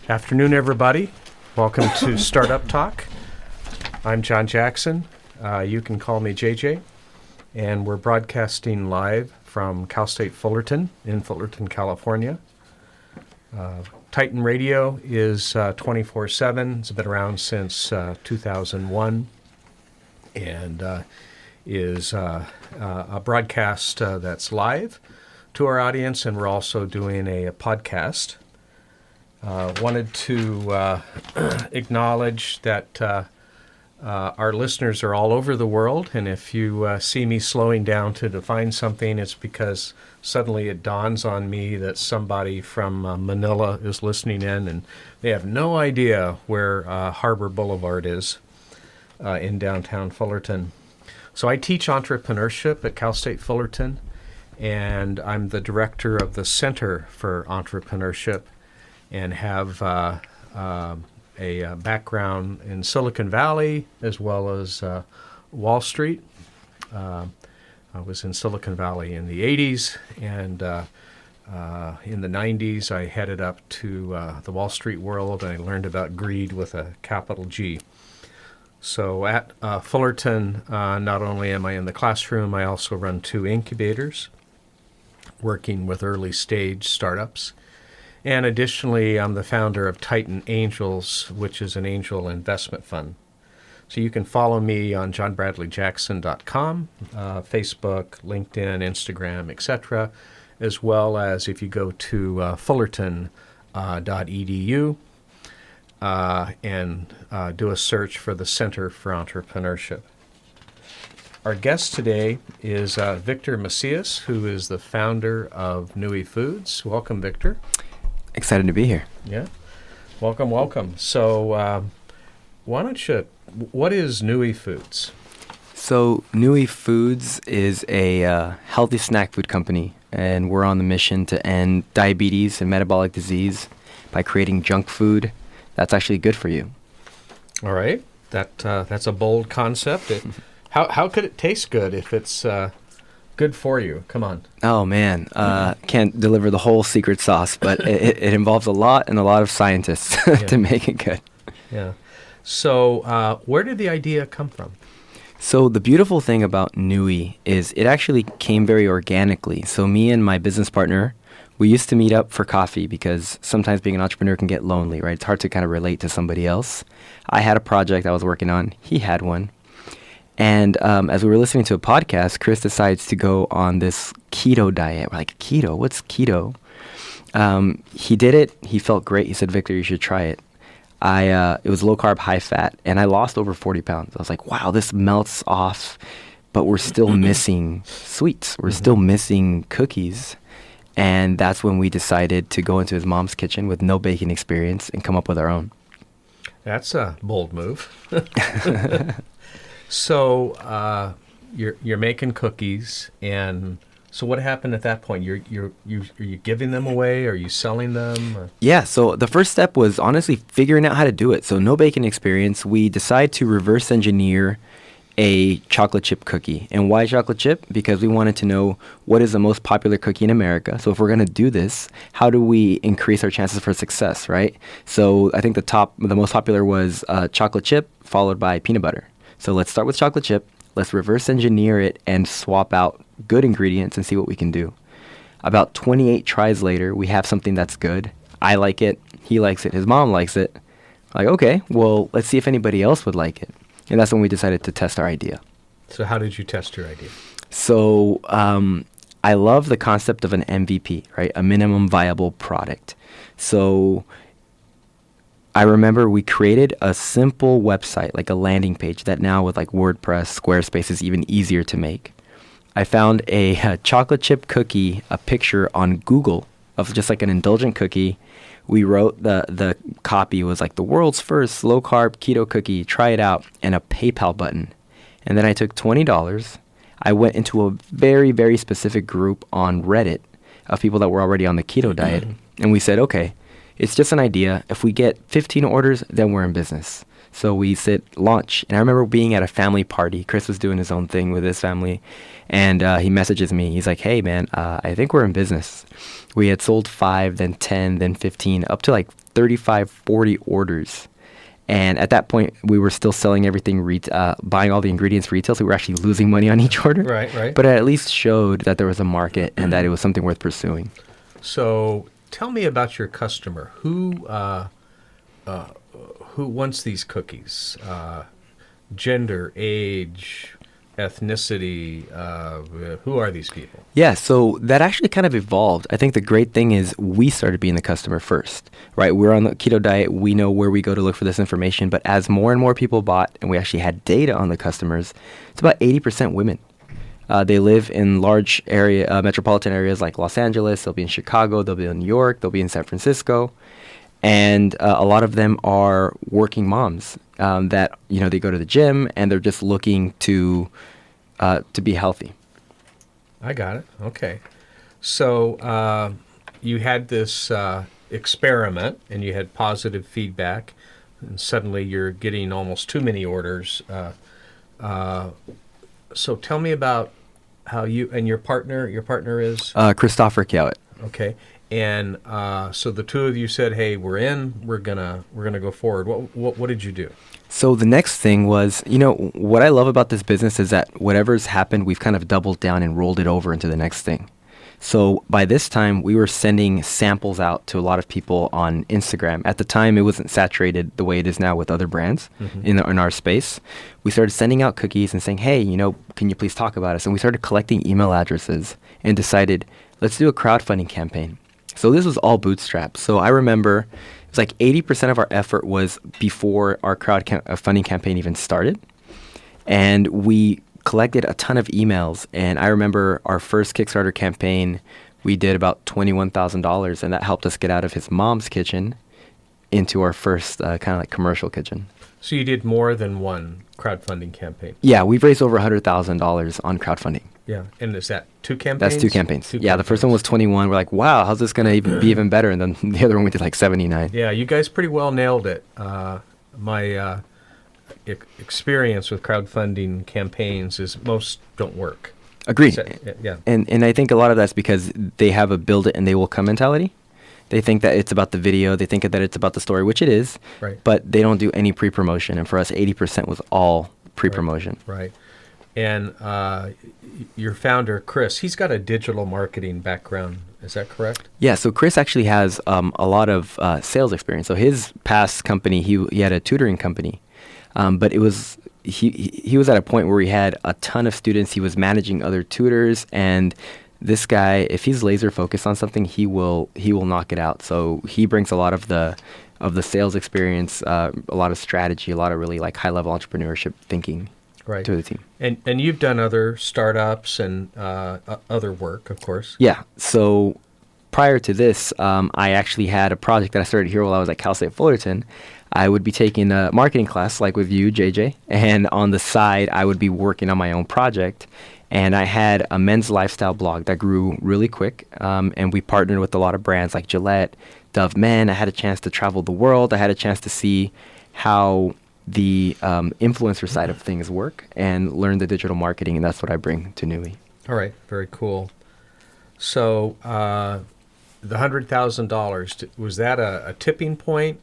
Afternoon, everybody. Welcome to Startup Talk. I'm John Jackson. You can call me JJ. And we're broadcasting live from Cal State Fullerton in Fullerton, California. Titan Radio is 24/7. It's been around since 2001 and is a broadcast that's live to our audience, and we're also doing a podcast. Wanted to acknowledge that our listeners are all over the world, and if you see me slowing down to define something, it's because suddenly it dawns on me that somebody from Manila is listening in, and they have no idea where Harbor Boulevard is in downtown Fullerton. So I teach entrepreneurship at Cal State Fullerton, and I'm the director of the Center for Entrepreneurship, and have a background in Silicon Valley as well as Wall Street. I was in Silicon Valley in the 80s, and in the 90s I headed up to the Wall Street world, and I learned about greed with a capital G. So at Fullerton, not only am I in the classroom, I also run 2 incubators working with early stage startups. And additionally, I'm the founder of Titan Angels, which is an angel investment fund. So you can follow me on johnbradleyjackson.com, Facebook, LinkedIn, Instagram, etc., as well as if you go to fullerton.edu and do a search for the Center for Entrepreneurship. Our guest today is Victor Macias, who is the founder of Nui Foods. Welcome, Victor. Excited to be here. Yeah. Welcome. So what is Nui Foods? So Nui Foods is a healthy snack food company, and we're on the mission to end diabetes and metabolic disease by creating junk food that's actually good for you. All right. That's a bold concept. How could it taste good if it's good for you? Come on. Oh, man. Can't deliver the whole secret sauce, but it involves a lot of scientists to make it good. Yeah. So where did the idea come from? So the beautiful thing about Nui is it actually came very organically. So me and my business partner, we used to meet up for coffee because sometimes being an entrepreneur can get lonely, right? It's hard to kind of relate to somebody else. I had a project I was working on. He had one. And as we were listening to a podcast, Chris decides to go on this keto diet. We're like, keto? What's keto? He did it. He felt great. He said, Victor, you should try it. It was low carb, high fat, and I lost over 40 pounds. I was like, wow, this melts off, but we're still missing sweets. We're still missing cookies. And that's when we decided to go into his mom's kitchen with no baking experience and come up with our own. That's a bold move. So you're making cookies, and so what happened at that point? Are you giving them away? Are you selling them? Or? Yeah. So the first step was honestly figuring out how to do it. So no baking experience. We decided to reverse engineer a chocolate chip cookie. And why chocolate chip? Because we wanted to know what is the most popular cookie in America. So if we're going to do this, how do we increase our chances for success, right? So I think the most popular was chocolate chip, followed by peanut butter. So let's start with chocolate chip. Let's reverse engineer it and swap out good ingredients and see what we can do. About 28 tries later, we have something that's good. I like it. He likes it. His mom likes it. Like, okay, well, let's see if anybody else would like it. And that's when we decided to test our idea. So how did you test your idea? So I love the concept of an MVP, right? A minimum viable product. So I remember we created a simple website, like a landing page that now with like WordPress, Squarespace is even easier to make. I found a chocolate chip cookie, a picture on Google of just like an indulgent cookie. We wrote the copy was like the world's first low carb keto cookie, try it out, and a PayPal button. And then I took $20. I went into a very, very specific group on Reddit of people that were already on the keto diet. And we said, okay, it's just an idea. If we get 15 orders, then we're in business. So we said launch. And I remember being at a family party. Chris was doing his own thing with his family. And he messages me. He's like, hey, man, I think we're in business. We had sold 5, then 10, then 15, up to like 35, 40 orders. And at that point, we were still selling everything, buying all the ingredients retail, so we were actually losing money on each order. Right. But it at least showed that there was a market and that it was something worth pursuing. So tell me about your customer. Who wants these cookies? Gender, age, ethnicity, who are these people? Yeah, so that actually kind of evolved. I think the great thing is we started being the customer first, right? We're on the keto diet. We know where we go to look for this information. But as more and more people bought and we actually had data on the customers, it's about 80% women. They live in large metropolitan areas like Los Angeles. They'll be in Chicago. They'll be in New York. They'll be in San Francisco. And a lot of them are working moms that, they go to the gym and they're just looking to be healthy. I got it. Okay. So you had this experiment and you had positive feedback, and suddenly you're getting almost too many orders. So tell me about how you and your partner is? Christopher Kjowit. Okay. And so the two of you said, "Hey, we're in. We're gonna go forward." What did you do? So the next thing was, what I love about this business is that whatever's happened, we've kind of doubled down and rolled it over into the next thing. So by this time, we were sending samples out to a lot of people on Instagram. At the time, it wasn't saturated the way it is now with other brands in our space. We started sending out cookies and saying, "Hey, can you please talk about us?" And we started collecting email addresses and decided, let's do a crowdfunding campaign. So this was all bootstrapped. So I remember it was like 80% of our effort was before our crowdfunding campaign even started. And we collected a ton of emails. And I remember our first Kickstarter campaign, we did about $21,000. And that helped us get out of his mom's kitchen into our first kind of like commercial kitchen. So you did more than one crowdfunding campaign? Yeah, we've raised over $100,000 on crowdfunding. Yeah, and is that two campaigns? That's two campaigns. The first one was 21. We're like, wow, how's this going to be even better? And then the other one we did like 79. Yeah, you guys pretty well nailed it. My experience with crowdfunding campaigns is most don't work. Agreed. Yeah. And I think a lot of that's because they have a build it and they will come mentality. They think that it's about the video. They think that it's about the story, which it is. Right. But they don't do any pre-promotion. And for us, 80% was all pre-promotion. Right. And your founder, Chris, he's got a digital marketing background. Is that correct? Yeah. So Chris actually has a lot of sales experience. So his past company, he had a tutoring company, but it was he was at a point where he had a ton of students. He was managing other tutors, and this guy, if he's laser focused on something, he will knock it out. So he brings a lot of the sales experience, a lot of strategy, a lot of really like high level entrepreneurship thinking. Right. To the team. And you've done other startups and other work, of course. Yeah. So prior to this, I actually had a project that I started here while I was at Cal State Fullerton. I would be taking a marketing class like with you, JJ, and on the side, I would be working on my own project. And I had a men's lifestyle blog that grew really quick, and we partnered with a lot of brands like Gillette, Dove Men. I had a chance to travel the world. I had a chance to see how the influencer side of things work and learn the digital marketing, and that's what I bring to Nui. All right, very cool. So the $100,000, was that a tipping point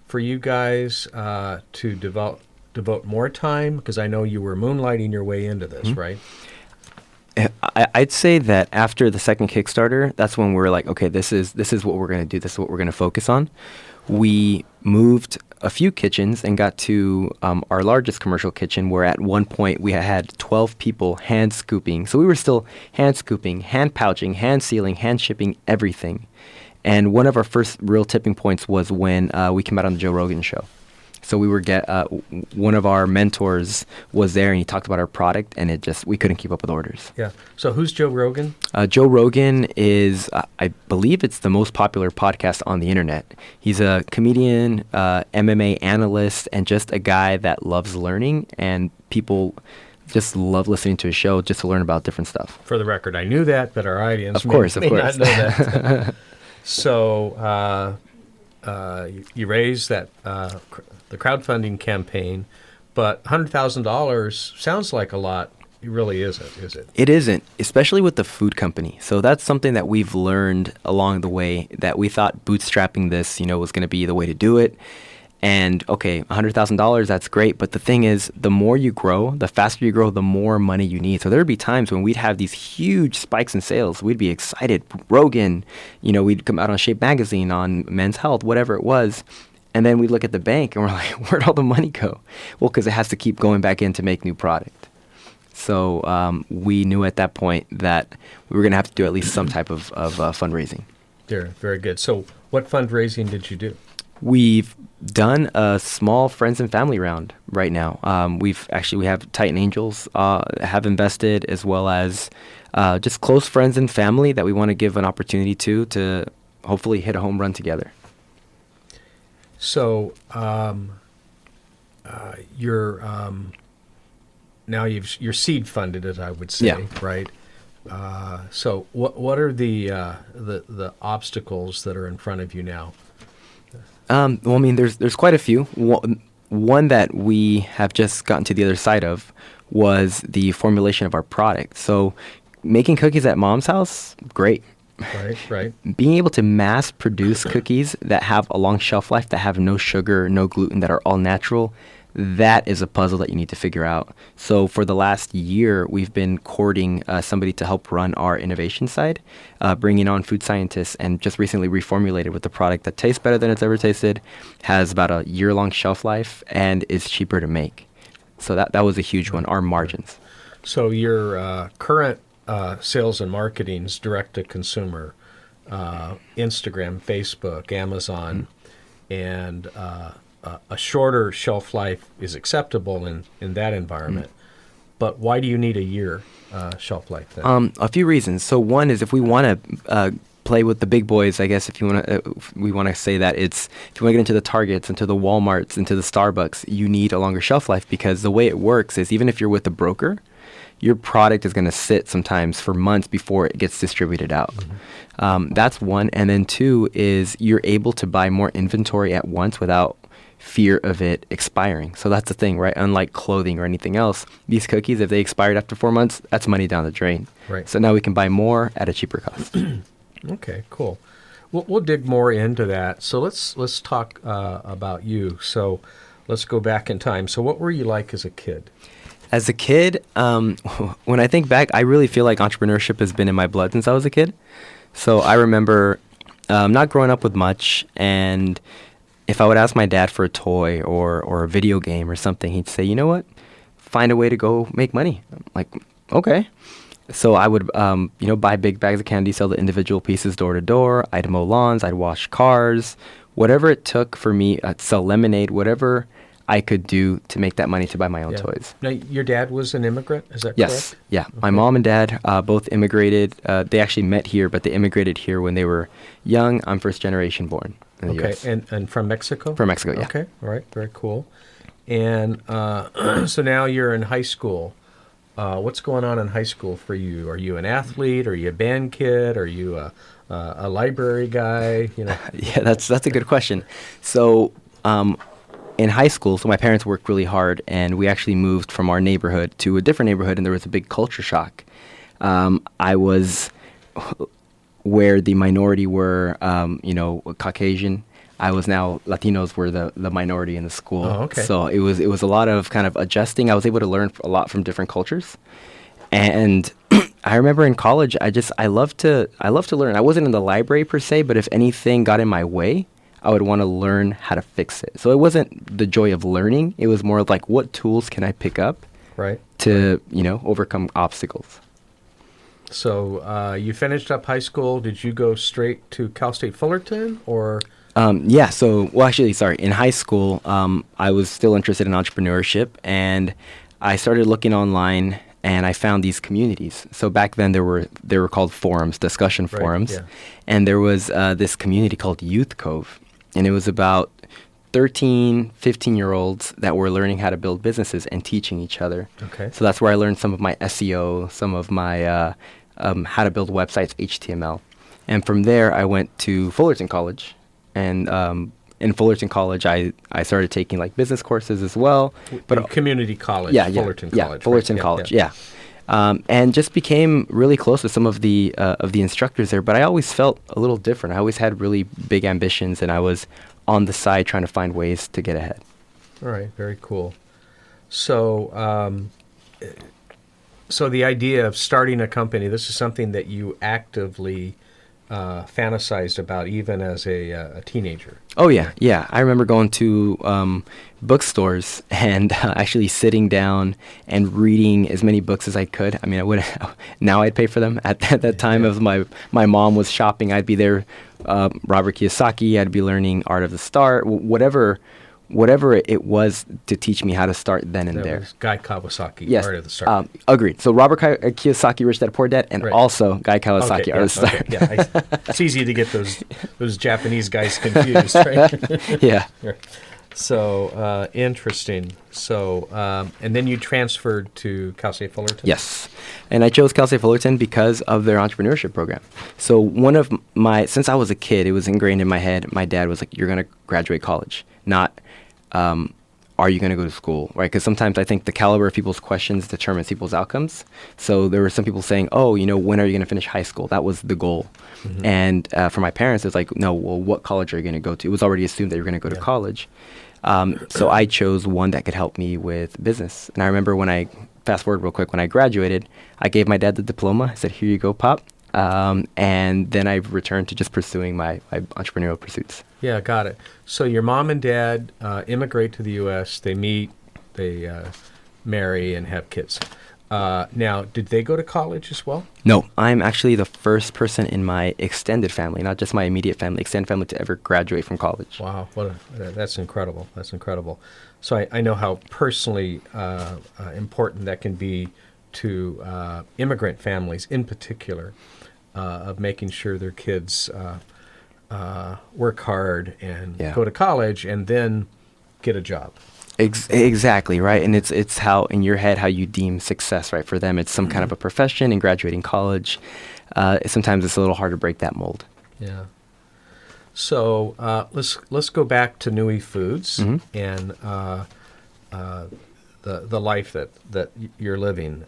for you guys to devote more time? Because I know you were moonlighting your way into this, right? I'd say that after the second Kickstarter, that's when we're like, okay, this is what we're going to do. This is what we're going to focus on. We moved a few kitchens and got to our largest commercial kitchen, where at one point we had 12 people hand scooping. So we were still hand scooping, hand pouching, hand sealing, hand shipping, everything. And one of our first real tipping points was when we came out on the Joe Rogan show. So we were one of our mentors was there, and he talked about our product, and we couldn't keep up with orders. Yeah. So who's Joe Rogan? Joe Rogan is, I believe it's the most popular podcast on the internet. He's a comedian, MMA analyst, and just a guy that loves learning, and people just love listening to his show just to learn about different stuff. For the record, I knew that, but our audience may not know that. So you raised that the crowdfunding campaign, but $100,000 sounds like a lot It really isn't, is it? It isn't, especially with the food company. So that's something that we've learned along the way, that we thought bootstrapping this, was going to be the way to do it. And okay, $100,000, that's great. But the thing is, the more you grow, the faster you grow, the more money you need. So there would be times when we'd have these huge spikes in sales. We'd be excited. Rogan, we'd come out on Shape Magazine, on Men's Health, whatever it was. And then we look at the bank and we're like, where'd all the money go? Well, because it has to keep going back in to make new product. So we knew at that point that we were going to have to do at least some type of fundraising. Very good. So what fundraising did you do? We've done a small friends and family round right now. We have Titan Angels have invested, as well as just close friends and family that we want to give an opportunity to hopefully hit a home run together. So you're seed funded, as I would say, yeah. Right? So what are the obstacles that are in front of you now? There's quite a few. One that we have just gotten to the other side of was the formulation of our product. So making cookies at mom's house, great. Right. Being able to mass produce cookies that have a long shelf life, that have no sugar, no gluten, that are all natural, that is a puzzle that you need to figure out. So for the last year, we've been courting somebody to help run our innovation side, bringing on food scientists, and just recently reformulated with a product that tastes better than it's ever tasted, has about a year-long shelf life, and is cheaper to make. So that was a huge one, our margins. So your current sales and marketing is direct to consumer, Instagram, Facebook, Amazon, and a shorter shelf life is acceptable in that environment. But why do you need a year shelf life then? A few reasons. So one is, if we want to play with the big boys, I guess, we want to say that if you want to get into the Targets, into the Walmarts, into the Starbucks, you need a longer shelf life, because the way it works is, even if you're with a broker, your product is going to sit sometimes for months before it gets distributed out. That's one. And then two is, you're able to buy more inventory at once without fear of it expiring. So that's the thing, right? Unlike clothing or anything else, these cookies, if they expired after 4 months, that's money down the drain. Right. So now we can buy more at a cheaper cost. Okay, cool. We'll dig more into that. So let's talk about you. So let's go back in time. So what were you like as a kid? As a kid, when I think back, I really feel like entrepreneurship has been in my blood since I was a kid. So I remember not growing up with much, and if I would ask my dad for a toy or a video game or something, he'd say, you know what, find a way to go make money. I'm like, okay. So I would, buy big bags of candy, sell the individual pieces door to door. I'd mow lawns, I'd wash cars, whatever it took for me, I'd sell lemonade, whatever I could do to make that money to buy my own toys. Now, your dad was an immigrant, is that correct? Yes. Yeah. Okay. My mom and dad both immigrated. They actually met here, but they immigrated here when they were young. I'm first generation born in the U.S. And from Mexico? From Mexico, yeah. Okay, all right, very cool. And so now you're in high school. What's going on in high school for you? Are you an athlete? Are you a band kid? Are you a library guy? Yeah, that's a good question. So in high school, so my parents worked really hard, and we actually moved from our neighborhood to a different neighborhood, and there was a big culture shock. I was where the minority were, Caucasian. I was now, Latinos were the minority in the school. Oh, okay. So it was a lot of kind of adjusting. I was able to learn a lot from different cultures. And I remember in college, I love to learn. I wasn't in the library per se, but if anything got in my way, I would want to learn how to fix it. So it wasn't the joy of learning. It was more of like, what tools can I pick up to overcome obstacles. So you finished up high school. Did you go straight to Cal State Fullerton or? Yeah. So, in high school, I was still interested in entrepreneurship, and I started looking online, and I found these communities. So back then they were called forums, discussion forums, yeah. And there was this community called Youth Cove, and it was about 13, 15-year-olds that were learning how to build businesses and teaching each other. Okay. So that's where I learned some of my SEO, some of my how to build websites, HTML. And from there, I went to Fullerton College. And in Fullerton College, I started taking like business courses as well. But community college, yeah, Fullerton yeah, College. Fullerton right? College, yeah. and just became really close with some of the instructors there. But I always felt a little different. I always had really big ambitions, and I was on the side trying to find ways to get ahead. All right, very cool. So, so the idea of starting a company, this is something that you actively fantasized about even as a teenager. Oh yeah. I remember going to bookstores and actually sitting down and reading as many books as I could. I mean, I would now I'd pay for them. At that time, as my mom was shopping, I'd be there. Robert Kiyosaki, I'd be learning Art of the Start, whatever it was to teach me how to start then and That there. was Guy Kawasaki, Yes, Art of the Start. agreed. So Robert Kiyosaki, Rich Dad Poor Dad, and Right. also Guy Kawasaki, Okay, Art of the Start. yeah. It's easy to get those Japanese guys confused, right? Yeah. So interesting. So and then you transferred to Cal State Fullerton. Yes. And I chose Cal State Fullerton because of their entrepreneurship program. So since I was a kid, it was ingrained in my head. My dad was like, "You're going to graduate college, not are you going to go to school?" Right? Because sometimes I think the caliber of people's questions determines people's outcomes. So there were some people saying, "Oh, when are you going to finish high school?" That was the goal. Mm-hmm. And for my parents, it's like, "No, well, what college are you going to go to?" It was already assumed that you're going to go to college. So I chose one that could help me with business. And I remember fast forward real quick, when I graduated, I gave my dad the diploma. I said, "Here you go, Pop." And then I returned to just pursuing my entrepreneurial pursuits. Yeah, got it. So your mom and dad immigrate to the U.S. They meet, they marry, and have kids. Now, did they go to college as well? No, I'm actually the first person in my extended family, not just my immediate family, extended family, to ever graduate from college. Wow, that's incredible. That's incredible. So I know how personally important that can be to immigrant families in particular, of making sure their kids work hard and go to college and then get a job. Exactly, right. And it's how, in your head, how you deem success, right? For them, it's some kind of a profession, and graduating college, sometimes it's a little hard to break that mold. Yeah. So let's go back to Nui Foods and the life that you're living.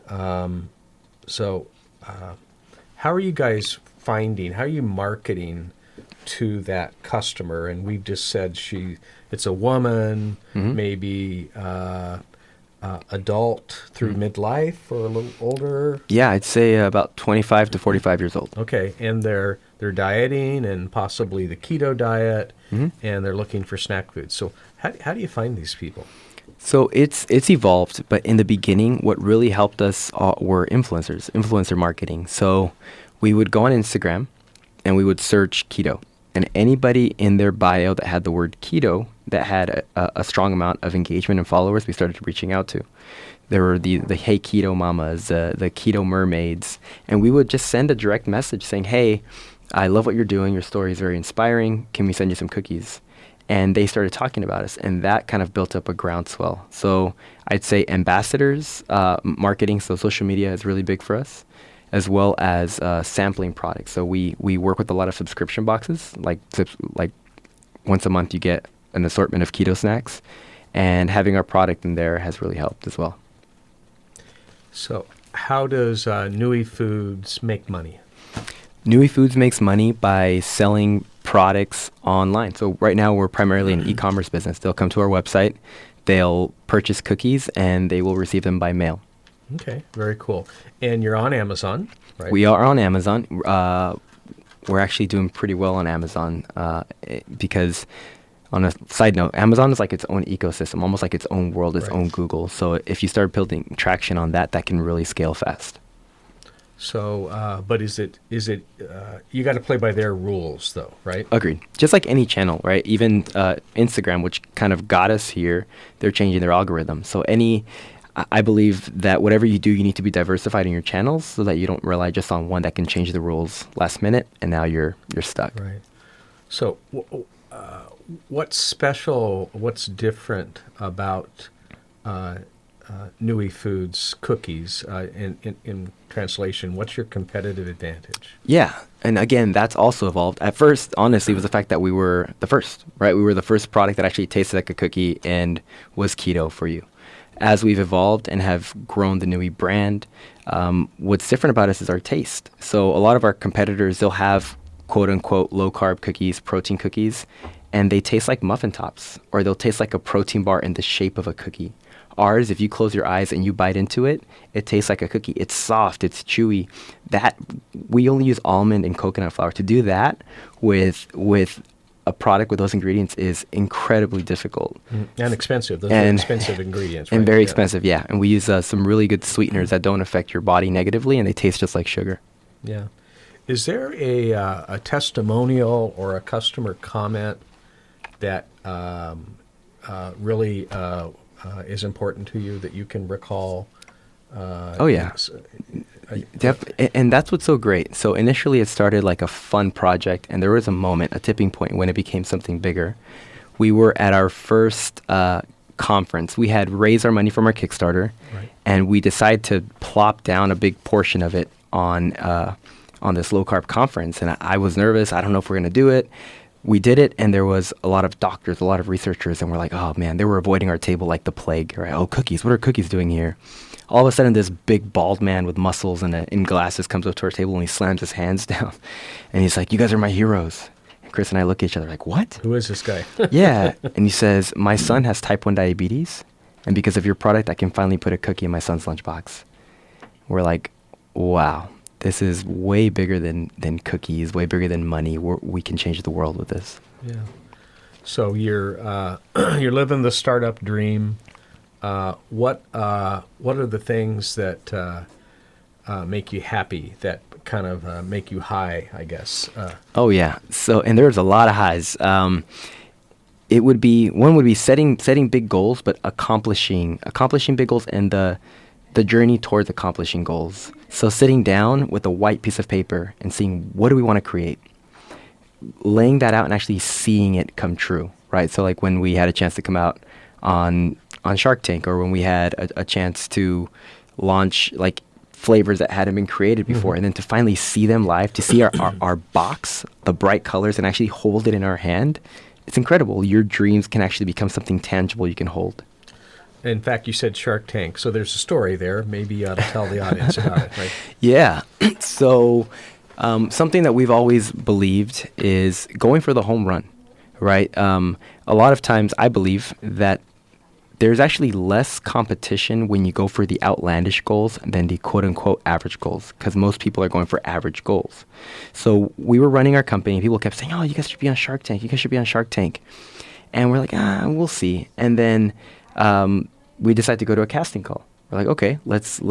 So how are you guys how are you marketing to that customer? And we've just said it's a woman, maybe adult through midlife or a little older. Yeah, I'd say about 25 to 45 years old. Okay, and they're dieting and possibly the keto diet, and they're looking for snack foods. So how do you find these people? So it's evolved, but in the beginning, what really helped us were influencer marketing. So we would go on Instagram and we would search keto. And anybody in their bio that had the word keto, that had a strong amount of engagement and followers, we started reaching out to. There were the Hey Keto Mamas, the Keto Mermaids, and we would just send a direct message saying, "Hey, I love what you're doing. Your story is very inspiring. Can we send you some cookies?" And they started talking about us, and that kind of built up a groundswell. So I'd say ambassadors, marketing, so social media is really big for us, as well as sampling products. So we work with a lot of subscription boxes, like once a month you get an assortment of keto snacks, and having our product in there has really helped as well. So how does Nui Foods make money? Nui Foods makes money by selling products online. So right now we're primarily an e-commerce business. They'll come to our website, they'll purchase cookies, and they will receive them by mail. Okay, very cool. And you're on Amazon, right? We are on Amazon. We're actually doing pretty well on Amazon because, on a side note, Amazon is like its own ecosystem, almost like its own world, its own Google. So if you start building traction on that can really scale fast. So, but is it you got to play by their rules, though, right? Agreed. Just like any channel, right? Even Instagram, which kind of got us here, they're changing their algorithm. So I believe that whatever you do, you need to be diversified in your channels so that you don't rely just on one that can change the rules last minute, and now you're stuck. Right. So, what's special? What's different about Nui Foods cookies? In translation, what's your competitive advantage? Yeah, and again, that's also evolved. At first, honestly, was the fact that we were the first, right? We were the first product that actually tasted like a cookie and was keto for you. as we've evolved and have grown the Nui brand, what's different about us is our taste. So a lot of our competitors, they'll have quote unquote low carb cookies, protein cookies, and they taste like muffin tops, or they'll taste like a protein bar in the shape of a cookie. Ours, if you close your eyes and you bite into it, it tastes like a cookie. It's soft, it's chewy. That we only use almond and coconut flour. To do that with a product with those ingredients is incredibly difficult. And expensive. Those are expensive ingredients, right? And very expensive, yeah. And we use some really good sweeteners that don't affect your body negatively, and they taste just like sugar. Yeah. Is there a testimonial or a customer comment that really is important to you that you can recall? Oh, yeah. And that's what's so great. So initially it started like a fun project, and there was a moment, a tipping point, when it became something bigger. We were at our first conference. We had raised our money from our Kickstarter, right, and we decided to plop down a big portion of it on this low-carb conference. And I was nervous. I don't know if we're going to do it. We did it, and there was a lot of doctors, a lot of researchers, and we're like, oh, man, they were avoiding our table like the plague. Right? Oh, cookies. What are cookies doing here? All of a sudden, this big bald man with muscles and in glasses comes up to our table, and he slams his hands down. And he's like, you guys are my heroes. And Chris and I look at each other like, what? Who is this guy? Yeah. And he says, my son has type 1 diabetes, and because of your product, I can finally put a cookie in my son's lunchbox. We're like, wow. This is way bigger than cookies, way bigger than money. We can change the world with this. Yeah. So you're living the startup dream. What are the things that make you happy, that kind of make you high, I guess? Oh yeah. So, and there's a lot of highs. One would be setting big goals, but accomplishing big goals, and the journey towards accomplishing goals. So sitting down with a white piece of paper and seeing, what do we want to create? Laying that out and actually seeing it come true, right? So like when we had a chance to come out on Shark Tank, or when we had a chance to launch like flavors that hadn't been created before, and then to finally see them live, to see our box, the bright colors, and actually hold it in our hand, it's incredible. Your dreams can actually become something tangible you can hold. In fact, you said Shark Tank, so there's a story there. Maybe you ought to tell the audience about it, right? Yeah. So something that we've always believed is going for the home run, right? A lot of times I believe that there's actually less competition when you go for the outlandish goals than the quote-unquote average goals, because most people are going for average goals. So we were running our company, and people kept saying, oh, you guys should be on Shark Tank. You guys should be on Shark Tank. And we're like, we'll see. And then we decided to go to a casting call. We're like, okay, let's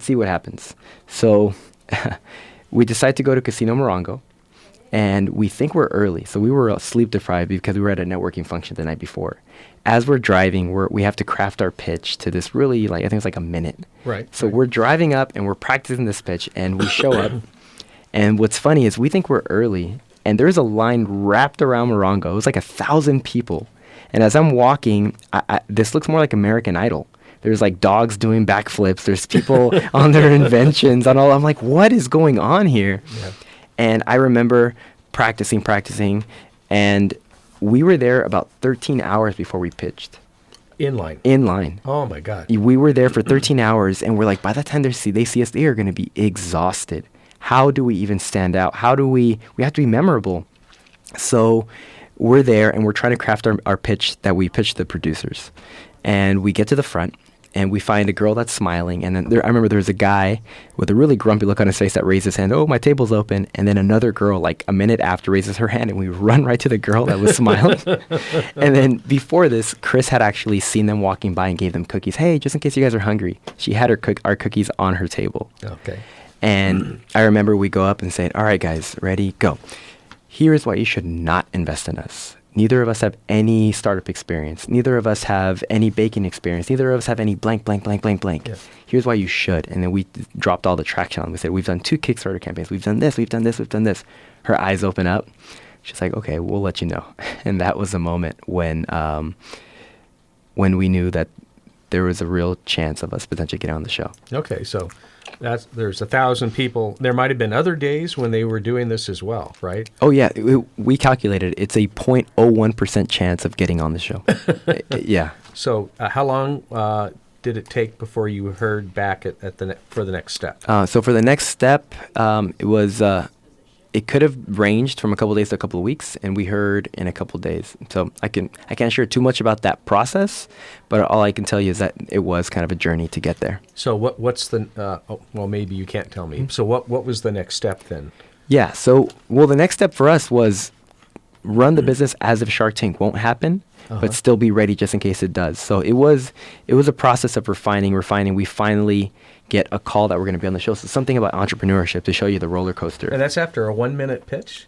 see what happens. So we decided to go to Casino Morongo, and we think we're early. So we were sleep deprived because we were at a networking function the night before. As we're driving, we have to craft our pitch to this really, like, I think it's like a minute. Right. So we're driving up and we're practicing this pitch, and we show up. And what's funny is we think we're early, and there's a line wrapped around Morongo. It was like 1,000 people. And as I'm walking, this looks more like American Idol. There's like dogs doing backflips. There's people on their inventions on all. I'm like, what is going on here? Yeah. And I remember practicing, and we were there about 13 hours before we pitched. In line? In line. Oh, my God. We were there for 13 hours, and we're like, by the time they see us, they are going to be exhausted. How do we even stand out? We have to be memorable. So we're there, and we're trying to craft our pitch that we pitched the producers. And we get to the front, and we find a girl that's smiling. And then I remember there was a guy with a really grumpy look on his face that raised his hand. Oh, my table's open. And then another girl, like a minute after, raises her hand, and we run right to the girl that was smiling. And then before this, Chris had actually seen them walking by and gave them cookies. Hey, just in case you guys are hungry. She had our cookies on her table. Okay. And I remember we go up and say, all right, guys, ready, go. Here's why you should not invest in us. Neither of us have any startup experience. Neither of us have any baking experience. Neither of us have any blank. Yeah. Here's why you should. And then we dropped all the traction on them. We said, we've done 2 Kickstarter campaigns. We've done this. Her eyes open up. She's like, okay, we'll let you know. And that was the moment when we knew that there was a real chance of us potentially getting on the show. Okay, so there's 1,000 people. There might have been other days when they were doing this as well, right? Oh, yeah. We calculated it's a 0.01% chance of getting on the show. Yeah. So how long did it take before you heard back for the next step? So for the next step, it was it could have ranged from a couple of days to a couple of weeks, and we heard in a couple of days. So I can't share too much about that process, but all I can tell you is that it was kind of a journey to get there. So what's the well, maybe you can't tell me. So what was the next step then? Yeah. So the next step for us was run the business as if Shark Tank won't happen, but still be ready just in case it does. So it was a process of refining. We finally get a call that we're going to be on the show. So something about entrepreneurship to show you the roller coaster. And that's after a 1-minute pitch?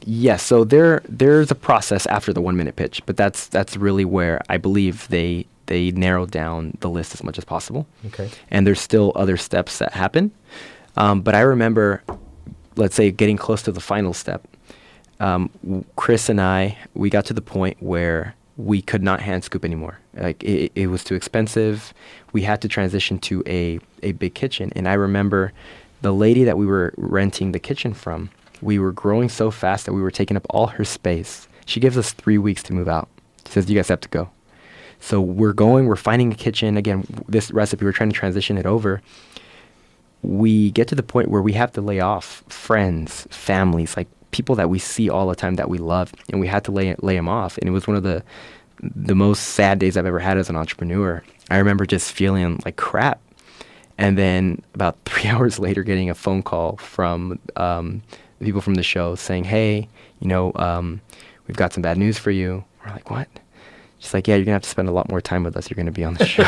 Yes. So there's a process after the 1-minute pitch, but that's really where I believe they narrowed down the list as much as possible. Okay. And there's still other steps that happen. But I remember, let's say, getting close to the final step. Chris and I, we got to the point where we could not hand scoop anymore. Like it was too expensive. We had to transition to a big kitchen. And I remember the lady that we were renting the kitchen from, we were growing so fast that we were taking up all her space. She gives us 3 weeks to move out. She says, you guys have to go. So we're finding a kitchen. Again, this recipe, we're trying to transition it over. We get to the point where we have to lay off friends, families, like people that we see all the time that we love, and we had to lay them off. And it was one of the most sad days I've ever had as an entrepreneur. I remember just feeling like crap. And then about 3 hours later, getting a phone call from the people from the show saying, hey, we've got some bad news for you. We're like, what? She's like, yeah, you're going to have to spend a lot more time with us. You're going to be on the show.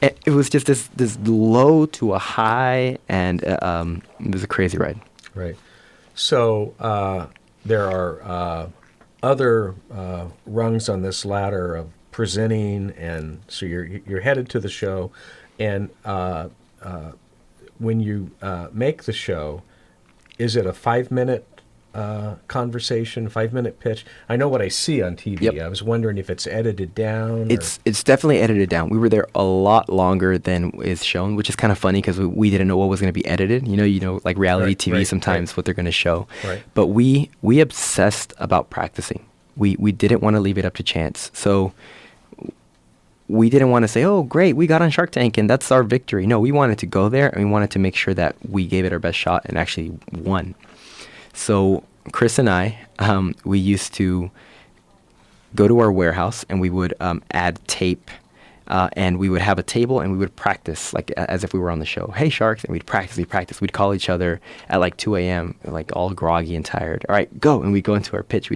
It was just this low to a high, and it was a crazy ride. Right. So there are other rungs on this ladder of presenting, and so you're headed to the show, and when you make the show, is it a 5-minute conversation, 5-minute pitch? I know what I see on TV. Yep. I was wondering if it's edited down. It's definitely edited down. We were there a lot longer than is shown, which is kind of funny because we didn't know what was going to be edited. Like reality TV sometimes what they're going to show. Right. But we obsessed about practicing. We didn't want to leave it up to chance. So we didn't want to say, oh, great, we got on Shark Tank and that's our victory. No, we wanted to go there and we wanted to make sure that we gave it our best shot and actually won. So Chris and I, we used to go to our warehouse and we would add tape and we would have a table and we would practice like as if we were on the show. Hey, Sharks. And we'd practice. We'd call each other at like 2 a.m., like all groggy and tired. All right, go. And we'd go into our pitch.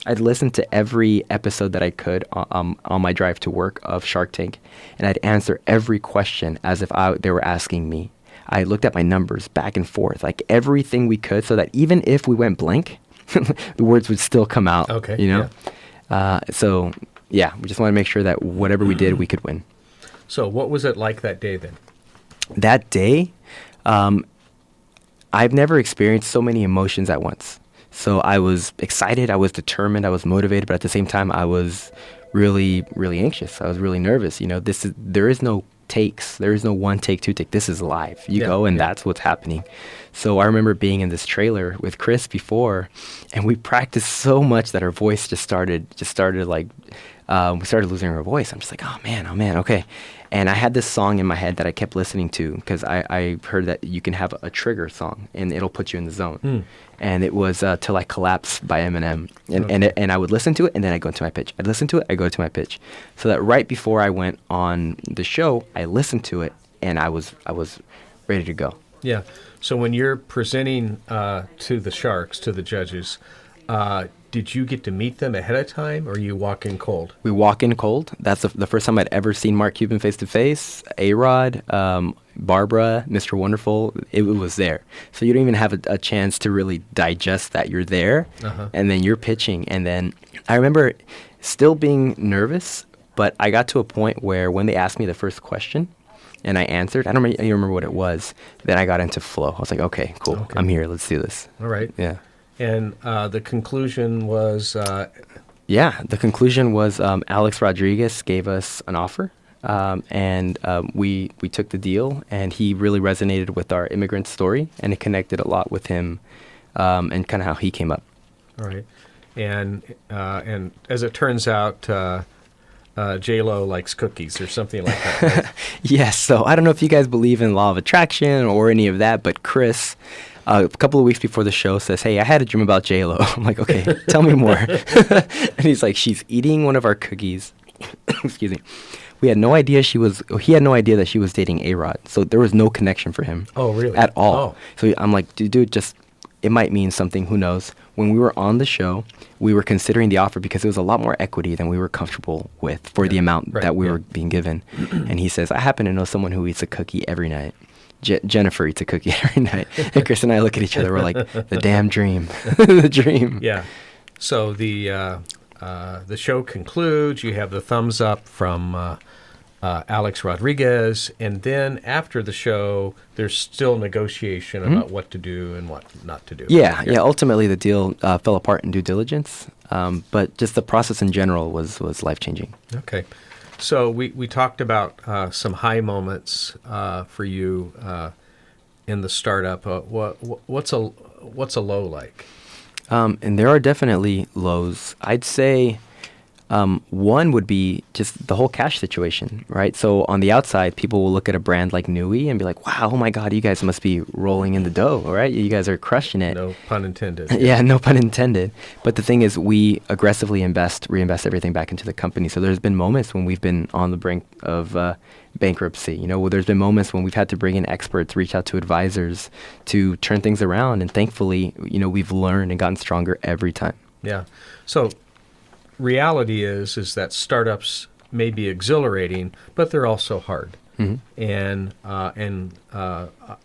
I'd listen to every episode that I could on my drive to work of Shark Tank, and I'd answer every question as if they were asking me. I looked at my numbers back and forth, like everything we could, so that even if we went blank, the words would still come out. Okay. Yeah. So yeah, we just want to make sure that whatever we did, we could win. So what was it like that day then? That day, I've never experienced so many emotions at once. So I was excited, I was determined, I was motivated, but at the same time, I was really, really anxious. I was really nervous. There is no takes. There is no 1 take, 2 take. This is live. You go and that's what's happening. So I remember being in this trailer with Chris before, and we practiced so much that our voice just started like, we started losing our voice. I'm just like, oh man, okay. And I had this song in my head that I kept listening to because I heard that you can have a trigger song and it'll put you in the zone. And it was Till I Collapse by Eminem. And I would listen to it and then I'd go into my pitch. I'd listen to it, I'd go to my pitch. So that right before I went on the show, I listened to it and I was ready to go. Yeah. So when you're presenting to the Sharks, to the judges, did you get to meet them ahead of time, or you walk in cold? We walk in cold. That's the first time I'd ever seen Mark Cuban face to face. A-Rod, Barbara, Mr. Wonderful, it was there. So you don't even have a chance to really digest that you're there, and then you're pitching. And then I remember still being nervous, but I got to a point where when they asked me the first question, and I answered, I don't even remember what it was, then I got into flow. I was like, okay, cool, okay. I'm here, let's do this. All right. Yeah. And the conclusion was? The conclusion was Alex Rodriguez gave us an offer, and we took the deal, and he really resonated with our immigrant story, and it connected a lot with him and kind of how he came up. All right. And as it turns out, J-Lo likes cookies or something like that. Right? Yes. So I don't know if you guys believe in law of attraction or any of that, but Chris, a couple of weeks before the show, says, "Hey, I had a dream about J-Lo." I'm like, "Okay, tell me more." And he's like, "She's eating one of our cookies." Excuse me. He had no idea that she was dating A-Rod. So there was no connection for him. Oh, really? At all. Oh. So I'm like, dude, just, it might mean something. Who knows? When we were on the show, we were considering the offer because it was a lot more equity than we were comfortable with for the amount that we were being given. And he says, "I happen to know someone who eats a cookie every night. Jennifer eats a cookie every night." And Chris and I look at each other. We're like, the damn dream. The dream. Yeah. So the show concludes. You have the thumbs up from Alex Rodriguez. And then after the show, there's still negotiation about what to do and what not to do. Yeah. Ultimately, the deal fell apart in due diligence. But just the process in general was life-changing. Okay. So we talked about some high moments for you in the startup. What's a low like? And there are definitely lows. I'd say one would be just the whole cash situation, right? So on the outside, people will look at a brand like Nui and be like, "Wow, oh my God, you guys must be rolling in the dough, right? You guys are crushing it." No pun intended. Yeah, no pun intended. But the thing is, we aggressively reinvest everything back into the company. So there's been moments when we've been on the brink of bankruptcy. There's been moments when we've had to bring in experts, reach out to advisors to turn things around. And thankfully, we've learned and gotten stronger every time. Yeah. So reality is that startups may be exhilarating, but they're also hard. Mm-hmm. And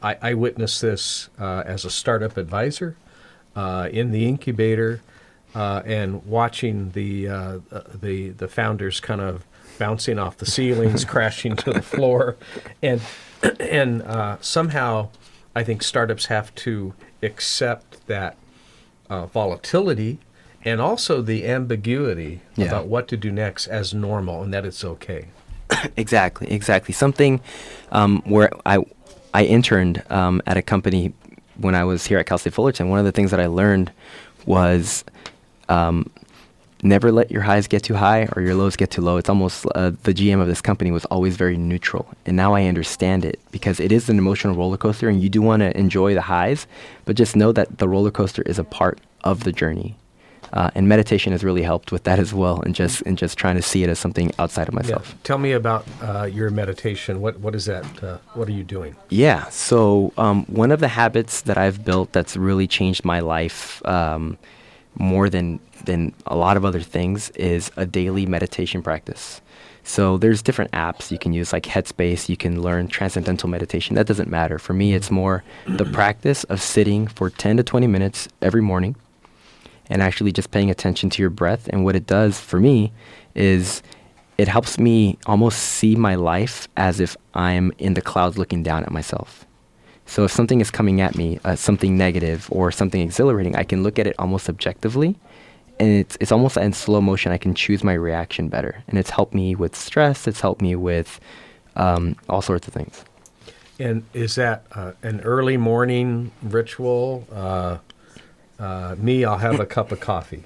I witnessed this as a startup advisor in the incubator, and watching the founders kind of bouncing off the ceilings, crashing to the floor, and somehow I think startups have to accept that volatility and also the ambiguity about what to do next as normal, and that it's okay. Exactly. Something where I interned at a company when I was here at Cal State Fullerton. One of the things that I learned was never let your highs get too high or your lows get too low. It's almost the GM of this company was always very neutral, and now I understand it because it is an emotional roller coaster, and you do want to enjoy the highs, but just know that the roller coaster is a part of the journey. And meditation has really helped with that as well, and just trying to see it as something outside of myself. Yeah. Tell me about your meditation. What is that? What are you doing? Yeah. So one of the habits that I've built that's really changed my life more than a lot of other things is a daily meditation practice. So there's different apps you can use, like Headspace. You can learn transcendental meditation. That doesn't matter. For me, it's more the practice of sitting for 10 to 20 minutes every morning and actually just paying attention to your breath. And what it does for me is it helps me almost see my life as if I'm in the clouds looking down at myself. So if something is coming at me, something negative or something exhilarating, I can look at it almost objectively. And it's almost in slow motion. I can choose my reaction better. And it's helped me with stress. It's helped me with all sorts of things. And is that an early morning ritual? Me, I'll have a cup of coffee.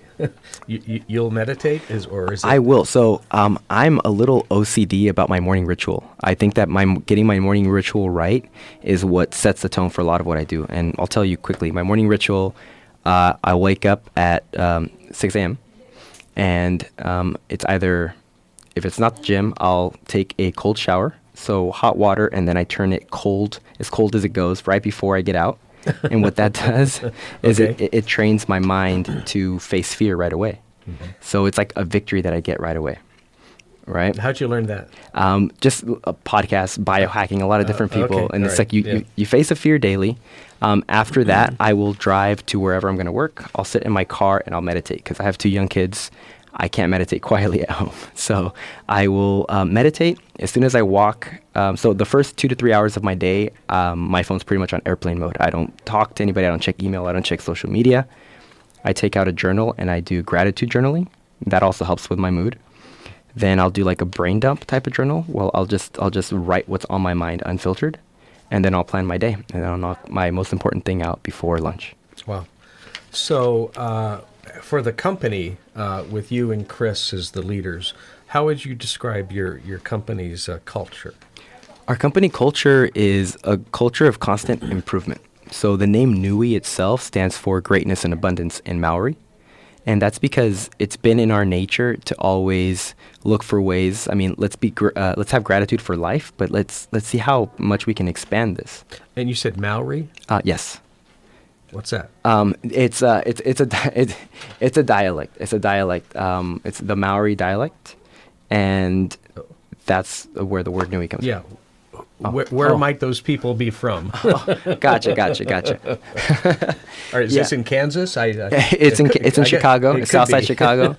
You'll meditate, or is it? I will. So I'm a little OCD about my morning ritual. I think that getting my morning ritual right is what sets the tone for a lot of what I do. And I'll tell you quickly, my morning ritual, I wake up at 6 a.m. And it's either, if it's not the gym, I'll take a cold shower. So hot water, and then I turn it cold as it goes right before I get out. And what that does is it trains my mind to face fear right away. Mm-hmm. So it's like a victory that I get right away. Right? How'd you learn that? Just a podcast, biohacking, a lot of different people. Okay. And all it's right. like you face a fear daily. After that, I will drive to wherever I'm going to work. I'll sit in my car and I'll meditate because I have 2 young kids. I can't meditate quietly at home. So I will meditate as soon as I walk. So the first 2 to 3 hours of my day, my phone's pretty much on airplane mode. I don't talk to anybody. I don't check email. I don't check social media. I take out a journal and I do gratitude journaling. That also helps with my mood. Then I'll do like a brain dump type of journal. Well, I'll just write what's on my mind unfiltered. And then I'll plan my day. And I'll knock my most important thing out before lunch. Wow. So for the company, with you and Chris as the leaders, how would you describe your company's culture? Our company culture is a culture of constant improvement. So the name Nui itself stands for greatness and abundance in Maori. And that's because it's been in our nature to always look for ways. I mean, let's have gratitude for life, but let's see how much we can expand this. And you said Maori? Yes. What's that? It's a dialect. It's a dialect. It's the Maori dialect, and that's where the word Nui comes Yeah. from. Where might those people be from? Gotcha. All right, is this in Kansas? It's in Chicago. It's Southside Chicago.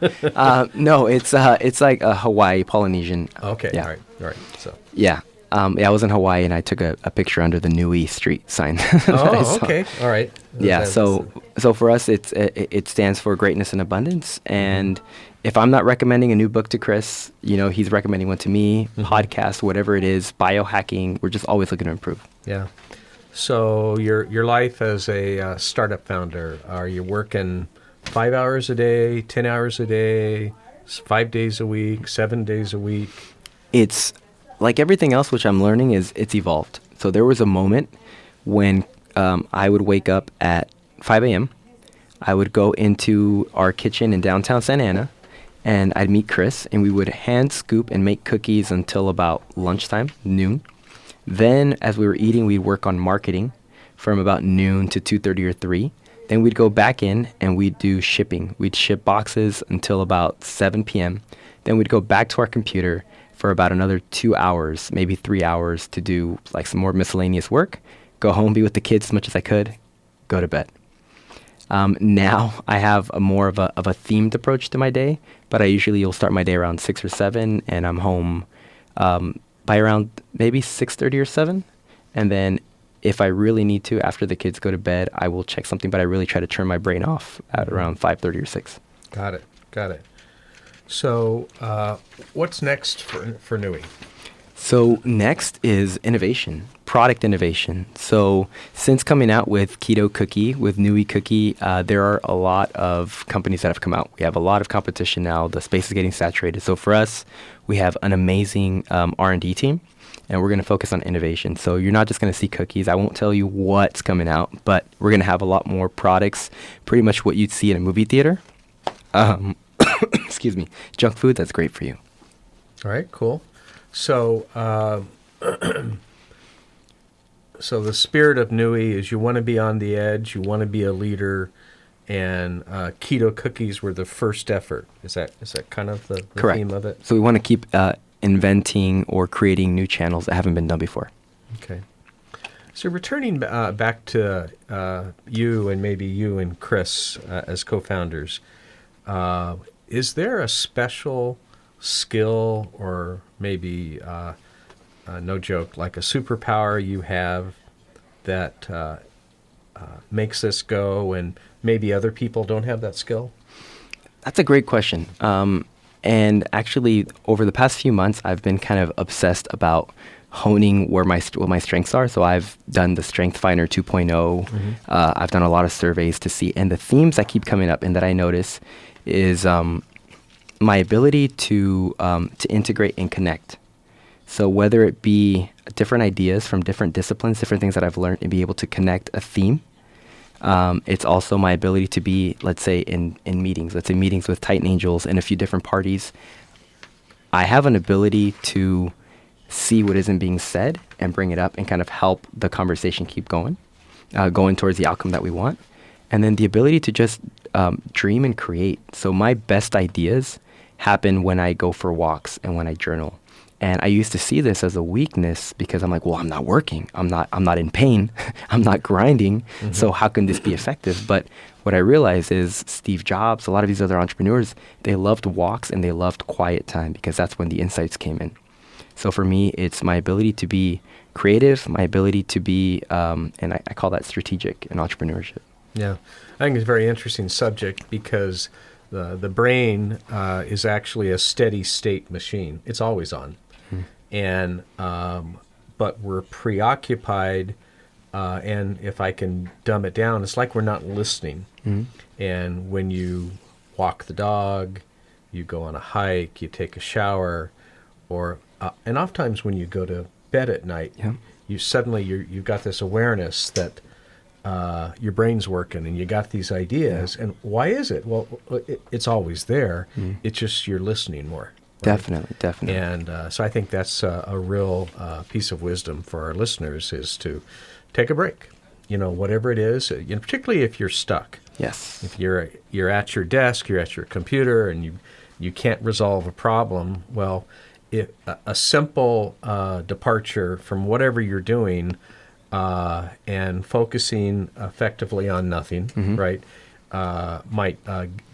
No, it's like a Hawaii, Polynesian. Okay, Yeah. all right. So. Yeah. I was in Hawaii and I took a picture under the Nui Street sign. that I Oh, saw. okay, all right. Yeah. So for us, it stands for greatness and abundance. And if I'm not recommending a new book to Chris, he's recommending one to me, podcast, whatever it is, biohacking. We're just always looking to improve. Yeah. So your life as a startup founder, are you working 5 hours a day, 10 hours a day, 5 days a week, 7 days a week? It's like everything else, which I'm learning, it's evolved. So there was a moment when I would wake up at 5 a.m. I would go into our kitchen in downtown Santa Ana, and I'd meet Chris, and we would hand scoop and make cookies until about lunchtime, noon. Then, as we were eating, we'd work on marketing from about noon to 2:30 or 3. Then we'd go back in and we'd do shipping. We'd ship boxes until about 7 p.m. Then we'd go back to our computer for about another 2 hours, maybe 3 hours, to do like some more miscellaneous work, go home, be with the kids as much as I could, go to bed. Now I have more of a themed approach to my day, but I usually will start my day around 6 or 7, and I'm home by around maybe 6:30 or 7. And then if I really need to, after the kids go to bed, I will check something, but I really try to turn my brain off at around 5:30 or 6. Got it. So what's next for Nui? So next is innovation, product innovation. So since coming out with Keto Cookie, with Nui Cookie, there are a lot of companies that have come out. We have a lot of competition now. The space is getting saturated. So for us, we have an amazing R&D team, and we're going to focus on innovation. So you're not just going to see cookies. I won't tell you what's coming out, but we're going to have a lot more products, pretty much what you'd see in a movie theater. Excuse me. Junk food, that's great for you. All right, cool. So, so the spirit of Nui is you want to be on the edge, you want to be a leader, and keto cookies were the first effort. Is that kind of the Correct. theme of it? So we want to keep inventing or creating new channels that haven't been done before. Okay. So returning back to you and maybe you and Chris as co-founders, is there a special skill or maybe, no joke, like a superpower you have that makes this go and maybe other people don't have that skill? That's a great question. And actually, over the past few months, I've been kind of obsessed about honing what my strengths are. So I've done the Strength Finder 2.0. I've done a lot of surveys to see. And the themes that keep coming up and that I notice is my ability to integrate and connect. So whether it be different ideas from different disciplines, different things that I've learned, and be able to connect a theme. It's also my ability to be, let's say, in meetings. Let's say meetings with Titan Angels and a few different parties. I have an ability to see what isn't being said and bring it up and kind of help the conversation keep going towards the outcome that we want. And then the ability to just dream and create. So my best ideas happen when I go for walks and when I journal. And I used to see this as a weakness because I'm like, well, I'm not working. I'm not in pain. I'm not grinding. So how can this be effective? But what I realized is Steve Jobs, a lot of these other entrepreneurs, they loved walks and they loved quiet time because that's when the insights came in. So for me, it's my ability to be creative, my ability to be, and I call that strategic in entrepreneurship. Yeah, I think it's a very interesting subject because the brain is actually a steady state machine. It's always on. And but we're preoccupied And if I can dumb it down, it's like we're not listening. Mhm. And when you walk the dog, you go on a hike, you take a shower, or and oftentimes when you go to bed at night, Yeah. you've got this awareness that your brain's working and you got these ideas. And why is it? Well, it's always there. It's just you're listening more. Right? Definitely. And so I think that's a real piece of wisdom for our listeners is to take a break. Whatever it is, particularly if you're stuck. Yes. If you're at your desk, you're at your computer, and you can't resolve a problem, well, if a simple departure from whatever you're doing and focusing effectively on nothing, right, might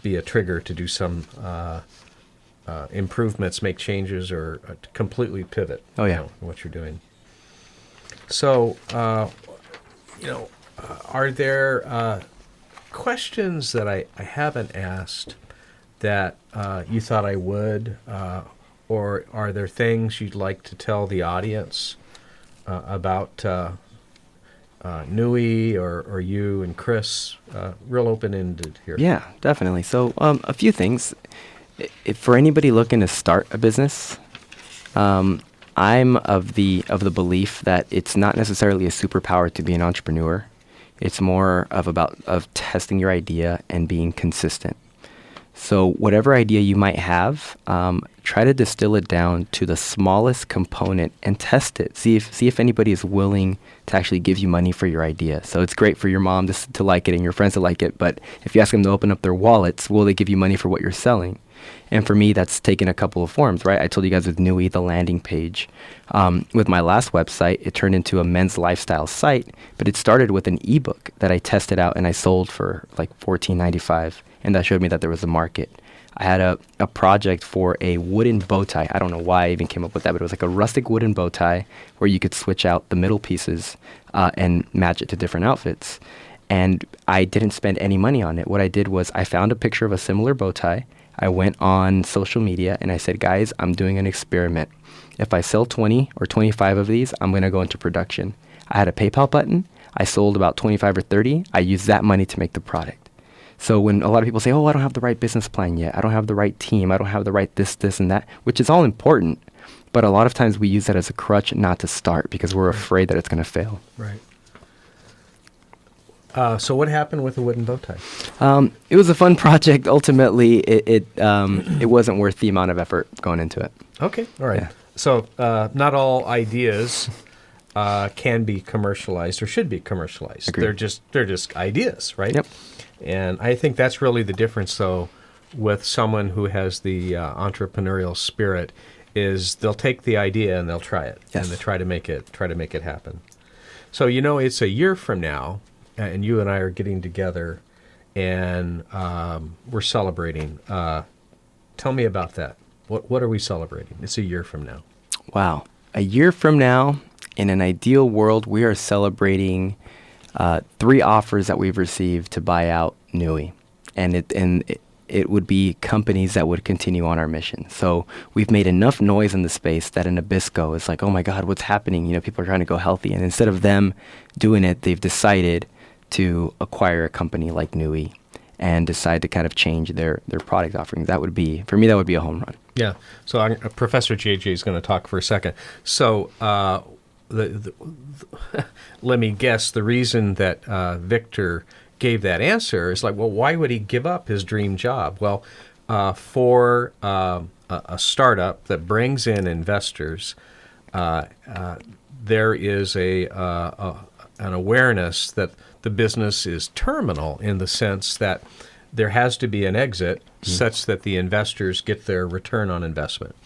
be a trigger to do some improvements, make changes, or completely pivot. Oh, yeah. What you're doing. So, are there questions that I haven't asked that you thought I would, or are there things you'd like to tell the audience about Nui or you and Chris? Real open-ended here. Yeah, definitely. So a few things. If for anybody looking to start a business, I'm of the belief that it's not necessarily a superpower to be an entrepreneur. It's more of testing your idea and being consistent. So whatever idea you might have, try to distill it down to the smallest component and test it. See if anybody is willing to actually give you money for your idea. So it's great for your mom to like it and your friends to like it, but if you ask them to open up their wallets, will they give you money for what you're selling? And for me, that's taken a couple of forms, right? I told you guys with Nui, the landing page. With my last website, it turned into a men's lifestyle site, but it started with an ebook that I tested out and I sold for like $14.95, and that showed me that there was a market. I had a project for a wooden bow tie. I don't know why I even came up with that, but it was like a rustic wooden bow tie where you could switch out the middle pieces and match it to different outfits. And I didn't spend any money on it. What I did was I found a picture of a similar bow tie. I went on social media and I said, guys, I'm doing an experiment. If I sell 20 or 25 of these, I'm going to go into production. I had a PayPal button. I sold about 25 or 30. I used that money to make the product. So when a lot of people say, oh, I don't have the right business plan yet. I don't have the right team. I don't have the right this, and that, which is all important. But a lot of times we use that as a crutch not to start because we're afraid that it's going to fail. Right. So what happened with the wooden bow tie? It was a fun project. Ultimately, it wasn't worth the amount of effort going into it. Okay. All right. Yeah. So not all ideas can be commercialized or should be commercialized. Agreed. They're just ideas, right? Yep. And I think that's really the difference, though, with someone who has the entrepreneurial spirit, is they'll take the idea and they'll try it, Yes. and they try to make it happen. So it's a year from now, and you and I are getting together, and we're celebrating. Tell me about that. What are we celebrating? It's a year from now. Wow. A year from now, in an ideal world, we are celebrating 3 offers that we've received to buy out Nui. And it would be companies that would continue on our mission. So we've made enough noise in the space that in Nabisco, it's like, oh my God, what's happening? People are trying to go healthy. And instead of them doing it, they've decided to acquire a company like Nui and decide to kind of change their product offerings. For me, that would be a home run. Yeah. So Professor JJ is going to talk for a second. So let me guess, the reason that Victor gave that answer is like, well, why would he give up his dream job? Well, for a startup that brings in investors, there is an awareness that the business is terminal in the sense that there has to be an exit such that the investors get their return on investment.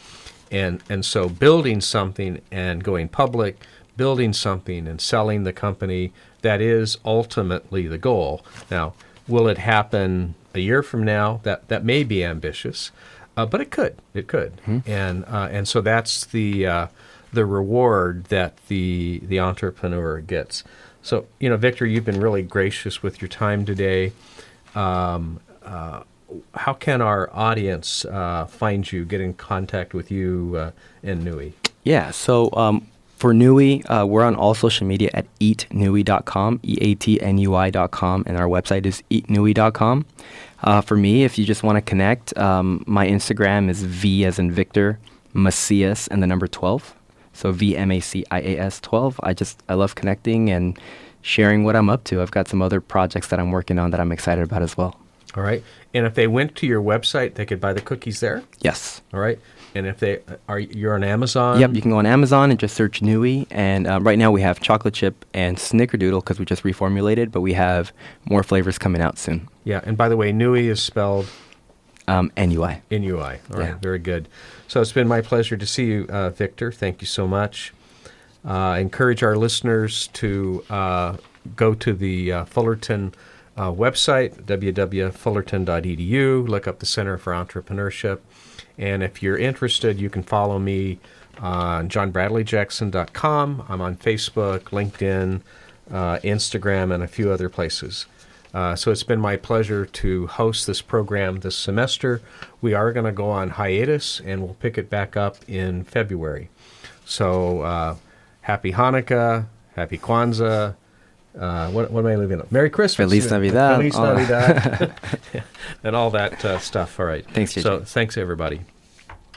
And so building something and going public, building something and selling the company, that is ultimately the goal. Now, will it happen a year from now? That may be ambitious, but it could. It could. And so that's the reward that the entrepreneur gets. So, Victor, you've been really gracious with your time today. How can our audience find you, get in contact with you and Nui? Yeah, so For Nui, we're on all social media at eatnui.com, eatnui.com, and our website is eatnui.com. For me, if you just want to connect, my Instagram is V as in Victor, Macias, and the number 12. So VMACIAS 12. I love connecting and sharing what I'm up to. I've got some other projects that I'm working on that I'm excited about as well. All right. And if they went to your website, they could buy the cookies there? Yes. All right. And if you're on Amazon? Yep, you can go on Amazon and just search Nui. And right now we have chocolate chip and snickerdoodle because we just reformulated, but we have more flavors coming out soon. Yeah. And by the way, Nui is spelled? NUI. NUI. All right. Yeah. Very good. So it's been my pleasure to see you, Victor. Thank you so much. I encourage our listeners to go to the Fullerton website, www.fullerton.edu, look up the Center for Entrepreneurship. And if you're interested, you can follow me on johnbradleyjackson.com. I'm on Facebook, LinkedIn, Instagram, and a few other places. So it's been my pleasure to host this program this semester. We are going to go on hiatus, and we'll pick it back up in February. So happy Hanukkah, happy Kwanzaa. What am I leaving up? Merry Christmas. Feliz Navidad. Feliz Navidad. And all that stuff. All right. Thanks, JJ. So thanks, everybody.